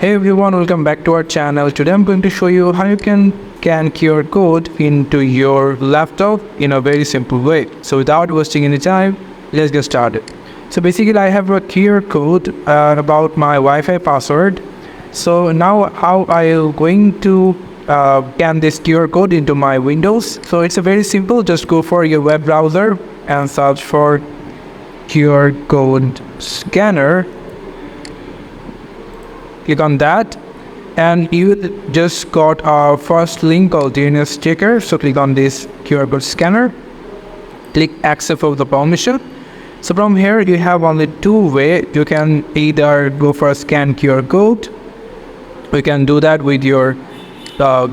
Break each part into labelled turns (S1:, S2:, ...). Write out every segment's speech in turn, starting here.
S1: Hey everyone, welcome back to our channel. Today I'm going to show you how you can scan QR code into your laptop in a very simple way. So without wasting any time, let's get started. So basically I have a QR code about my Wi-Fi password. So now how I am going to scan this QR code into my Windows. So it's a very simple, just go for your web browser and search for QR code scanner. Click on that and you just got our first link called DNS checker. So click on this QR code scanner, click accept of the permission. So from here you have only two ways. You can either go for a scan QR code, you can do that with your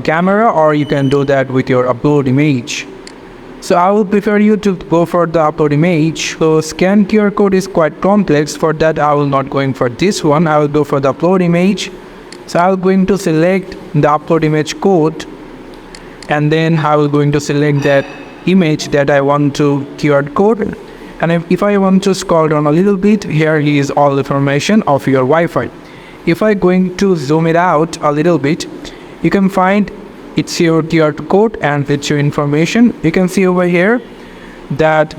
S1: camera, or you can do that with your upload image. So I will prefer you to go for the upload image. So scan QR code is quite complex. For that I will not going for this one. I will go for the upload image. So I will going to select the upload image code, and then I will going to select that image that I want to QR code. And if I want to scroll down a little bit, here is all information of your Wi-Fi. If I going to zoom it out a little bit, you can find it's your QR code and it's your information. You can see over here that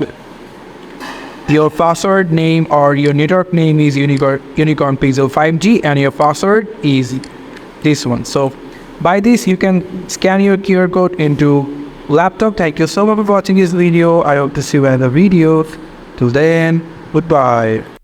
S1: your password name or your network name is Unicorn Pixel 5G and your password is this one. So by this you can scan your QR code into laptop. Thank you so much for watching this video. I hope to see you in the video. Till then, goodbye.